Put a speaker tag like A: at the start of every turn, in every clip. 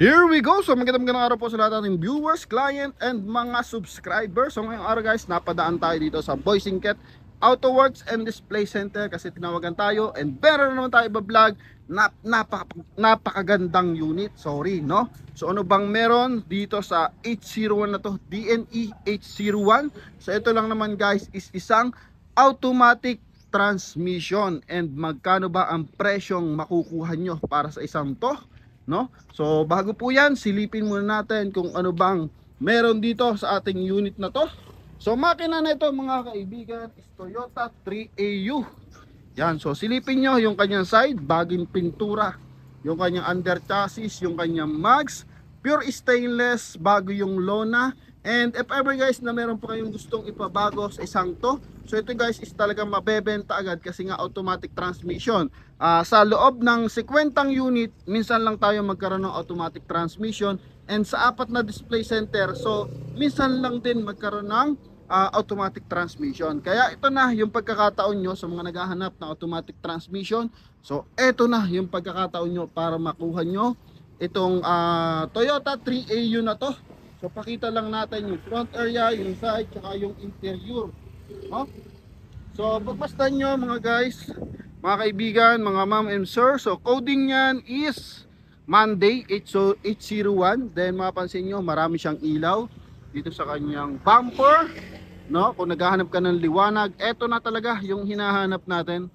A: Here we go! So magandang araw po sa lahat ng viewers, client, and mga subscribers. So ngayong araw guys, napadaan tayo dito sa Boysinket Auto Works and Display Center kasi tinawagan tayo and meron naman tayo iba-vlog napakagandang unit. Sorry, no? So ano bang meron dito sa H01 na to? DNE H01. So ito lang naman guys is isang automatic transmission. And magkano ba ang presyong makukuha nyo para sa isang to? No? So bago po yan, silipin muna natin kung ano bang meron dito sa ating unit na to. So makina na ito mga kaibigan is Toyota 3AU. Yan, so silipin nyo yung kanyang side, baging pintura, yung kanyang under chassis, yung kanyang mags, pure stainless, bago yung lona. And if ever guys na meron po kayong gustong ipabago sa isang to, so ito guys is talagang mabebenta agad kasi nga automatic transmission. Sa loob ng 50 unit, minsan lang tayo magkaroon ng automatic transmission. And sa apat na display center, so minsan lang din magkaroon ng automatic transmission. Kaya ito na yung pagkakataon nyo sa mga naghahanap ng automatic transmission. So ito na yung pagkakataon nyo para makuha nyo itong Toyota 3AU na to. So pakita lang natin yung front area, yung side, tsaka yung interior. No? So pagmasdan nyo mga guys, mga kaibigan, mga ma'am and sir. So coding nyan is Monday 801. Then mapapansin nyo marami siyang ilaw dito sa kanyang bumper. No? Kung naghahanap ka ng liwanag, eto na talaga yung hinahanap natin.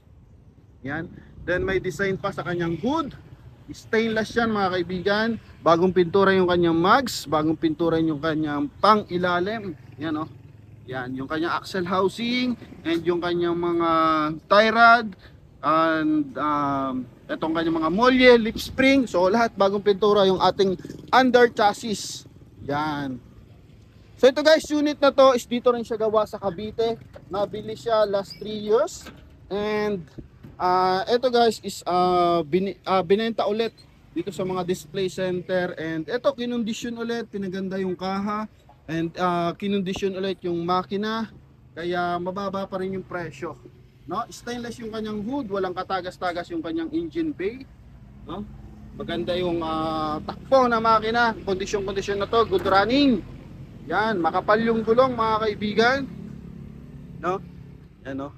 A: Yan. Then may design pa sa kanyang hood. Stainless yan mga kaibigan. Bagong pintura yung kanyang mags, bagong pintura yung kanyang pang ilalim. Yan oh. Yan, yung kanyang axle housing and yung kanyang mga tie rod and etong kanyang mga molye, lip spring. So lahat bagong pintura yung ating under chassis. Yan. So ito guys, unit na to is dito rin siya gawa sa Cavite. Nabili siya last 3 years. And ito guys is binenta ulit dito sa mga display center. And ito kinondisyon ulit, pinaganda yung kaha. And kinondisyon ulit yung makina. Kaya mababa pa rin yung presyo, no? Stainless yung kanyang hood, walang katagas-tagas yung kanyang engine bay, no? Maganda yung takbo na makina. Kondisyon na to, good running. Yan, makapal yung gulong mga kaibigan, no? Yan no.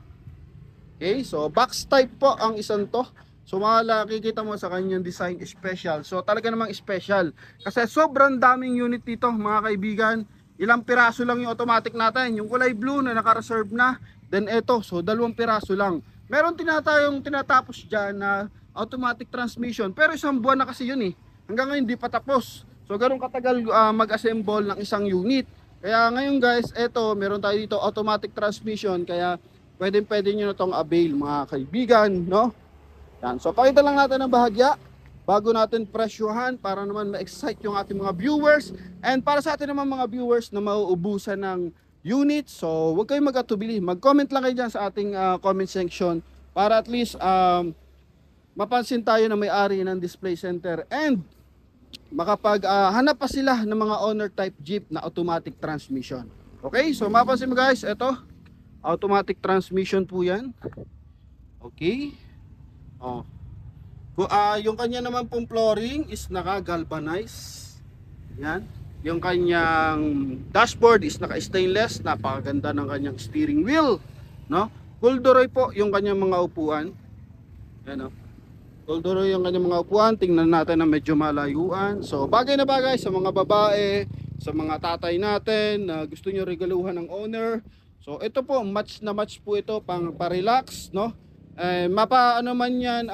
A: Okay, so box type po ang isang to. So makikita mo sa kanyang design special. So talaga namang special kasi sobrang daming unit dito mga kaibigan. Ilang piraso lang yung automatic natin. Yung kulay blue na naka-reserve na. Then ito, so 2 piraso lang. Meron tinatapos dyan na automatic transmission. Pero isang buwan na kasi yun eh. Hanggang ngayon hindi pa tapos. So ganoon katagal mag-assemble ng isang unit. Kaya ngayon guys, eto meron tayo dito automatic transmission. Kaya pwede nyo na itong avail mga kaibigan, no? Yan. So pakita lang natin ang bahagya bago natin presyuhan para naman ma-excite yung ating mga viewers. And para sa atin naman mga viewers na mauubusan ng unit, so huwag kayong mag-atubili. Mag-comment lang kayo dyan sa ating comment section para at least mapansin tayo na may-ari ng display center. And makapag hanap pa sila ng mga owner type jeep na automatic transmission. Okay, so mapansin mo guys, ito automatic transmission po yan. Okay. Oh. Yung kanya naman pong flooring is naka-galvanize. Yan. Yung kanyang dashboard is naka-stainless. Napakaganda ng kanyang steering wheel, no? Corduroy po yung kanyang mga upuan. Yan, no? Corduroy yung kanyang mga upuan. Tingnan natin na medyo malayuan. So bagay na bagay sa mga babae, sa mga tatay natin na gusto nyo regaluhan ng owner. So ito po, match na match po ito pang pa-relax, no? Mapa ano man yan,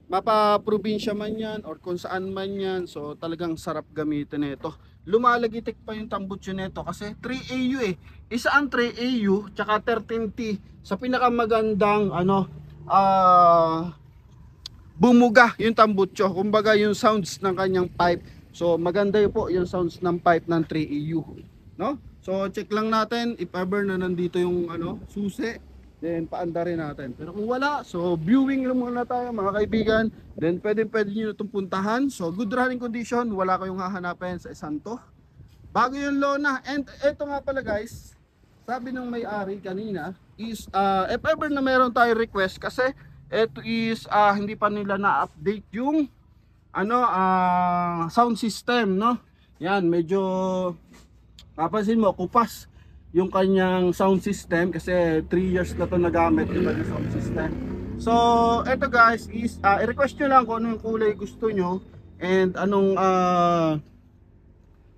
A: mapa probinsya man yan or kung saan man yan. So talagang sarap gamitin nito. Lumalagitik pa yung tambutso nito kasi 3AU eh. Isa ang 3AU tsaka 13T sa pinakamagandang bumuga yung tambutso. Kumbaga yung sounds ng kanyang pipe. So maganda yun po yung sounds ng pipe ng 3AU, no? So check lang natin if ever na nandito yung susi, then paandarin natin. Pero kung wala, so viewing lang muna tayo mga kaibigan. Then pwede nyo itong puntahan. So good running condition, wala kayong hahanapin sa isang to. Bago yung lona. And eto nga pala guys, sabi ng may-ari kanina is if ever na meron tayo request kasi eto is hindi pa nila na-update yung sound system, no? Yan, medyo papansin mo kupas yung kanyang sound system kasi 3 years na to nagamit yung kanyang sound system. So eto guys is i-request nyo lang kung ano yung kulay gusto nyo and anong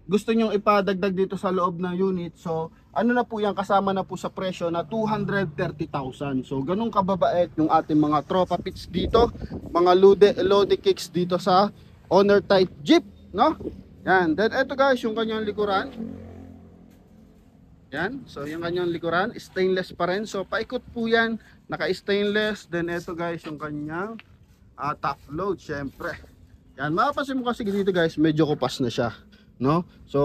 A: gusto nyo ipadagdag dito sa loob ng unit. So ano na po yan, kasama na po sa presyo na 230,000. So ganun kababait yung ating mga tropa pits dito, mga Lodi kicks dito sa owner type Jeep, no? Yan, then eto guys yung kanyang likuran. Yan, so yung kanyang likuran, stainless pa rin. So paikot po yan, naka-stainless. Then ito guys, yung kanyang top load, syempre. Yan, mapapansin mo kasi dito guys, medyo kupas na siya, no? So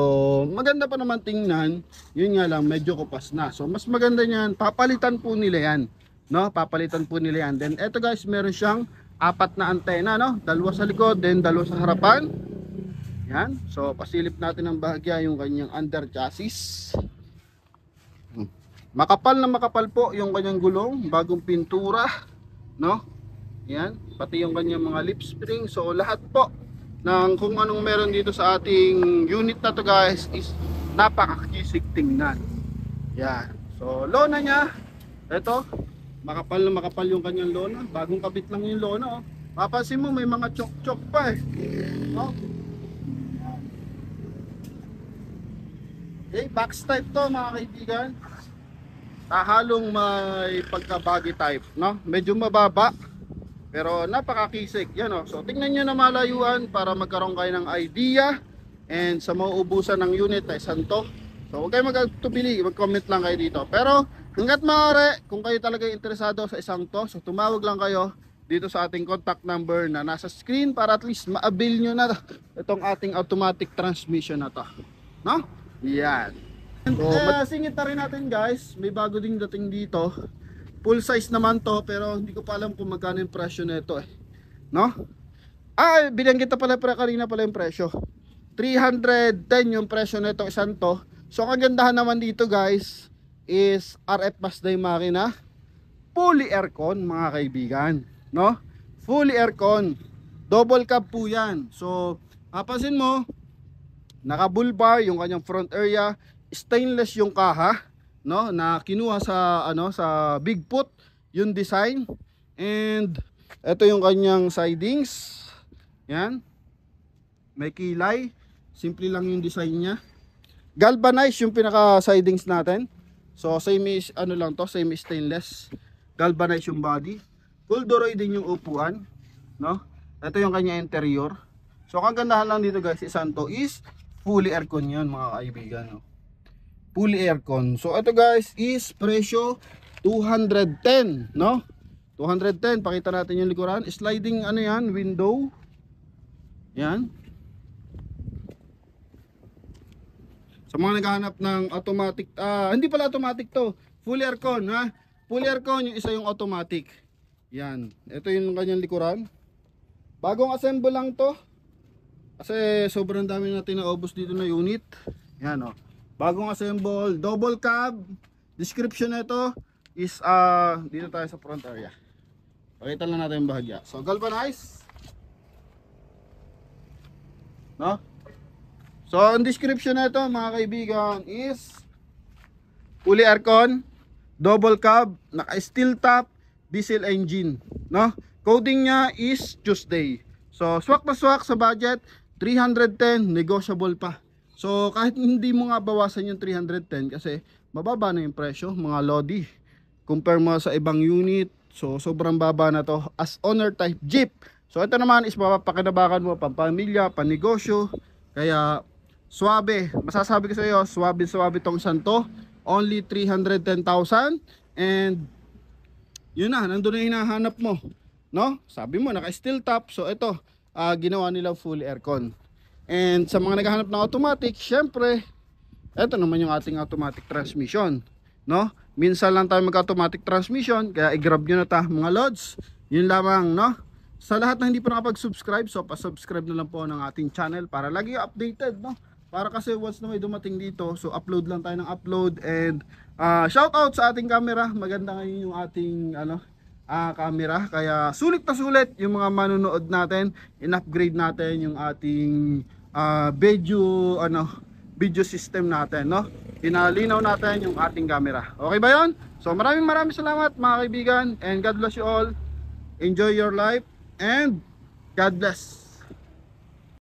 A: maganda pa naman tingnan, yun nga lang, medyo kupas na. So mas maganda niyan, papalitan po nila yan, no? Papalitan po nila yan. Then ito guys, meron siyang 4 na antena, no? 2 sa likod, then 2 sa harapan. Yan, so pasilip natin ng bahagya yung kanyang under chassis. Makapal na makapal po yung kanyang gulong, bagong pintura, no? Yan, pati yung kanyang mga lip spring. So lahat po ng kung anong meron dito sa ating unit na to guys is napakakisig tingnan. Yan. So lona niya, ito, makapal na makapal yung kanyang lona, bagong kabit lang yung lona, oh. Mapapansin mo may mga chok-chok pa eh, no? Okay, box type to mga kaibigan. Halong may pagka-baggy type, no? Medyo mababa pero napakakisig. Yan, oh. So tingnan niyo na malayuan para magkaroon kayo ng idea and sa mauubusan ng unit ay santo. So huwag kayo magtubili, mag-comment lang kayo dito. Pero hangga't maaari, kung kayo talaga interesado sa isang to, so tumawag lang kayo dito sa ating contact number na nasa screen para at least ma-avail nyo na itong ating automatic transmission na to, no? Yan. Singit na rin natin guys, may bago ding dating dito. Full size naman to pero hindi ko pa alam kung magkano yung presyo nito eh, no? Binanggit na pala kanina pala yung presyo, 310 yung presyo nito isang to. So ang kagandahan naman dito guys is RF bus na yung makina, fully aircon mga kaibigan, no? Fully aircon, double cab po yan. So mapapansin mo, naka bull bar yung kanyang front area, stainless yung kaha, no, na kinuha sa sa Bigfoot yung design. And ito yung kanyang sidings. Yan. May kilay, simple lang yung design niya. Galvanized yung pinaka sidings natin. So same is lang to, same stainless. Galvanized yung body. Corduroy din yung upuan, no? Ito yung kanya interior. So ang gandahan lang dito guys, isang to is fully aircon yan mga kaibigan, no? Fully aircon. So ito guys is presyo 210, no? 210. Pakita natin yung likuran. Sliding yan, window. Yan. Sa mga naghahanap ng automatic, hindi pala automatic to, fully aircon, ha? Fully aircon, yung isa yung automatic. Yan. Ito yung kanyang likuran. Bagong assemble lang to. Kasi sobrang dami natin naubos dito na unit. Yan, oh. Bagong assemble, double cab. Description nito is dito tayo sa front area. Pakita lang natin yung bahagya. So galvanized, no? So ang description nito mga kaibigan is fully aircon, double cab, naka steel top, diesel engine, no? Coding niya is Tuesday. So swak na swak sa budget, 310, negotiable pa. So kahit hindi mo nga bawasan yung 310 kasi mababa na yung presyo mga Lodi. Compare mo sa ibang unit, so sobrang baba na to as owner type Jeep. So ito naman is mapapakinabangan mo pampamilya, panegosyo. Kaya swabe, masasabi ko sa iyo, swabe tong santo. Only 310,000 and yun na, nandun na hinahanap mo, no? Sabi mo naka steel top, so ito ginawa nila fully aircon. And sa mga naghahanap ng automatic, syempre, ito naman yung ating automatic transmission, no? Minsan lang tayo mag-automatic transmission, kaya i-grab nyo na ta mga lods. Yun lamang, no? Sa lahat na hindi pa nakapag-subscribe, so pa-subscribe na lang po ng ating channel para lagi updated, no? Para kasi once na may dumating dito, so upload lang tayo ng upload. And shout out sa ating camera, maganda ngayon yung ating camera. Kaya sulit na sulit yung mga manunood natin. In-upgrade natin yung ating video system natin, no? Pinalinaw natin yung ating camera. Okay ba yon? So maraming salamat mga kaibigan, and God bless you all. Enjoy your life and God bless.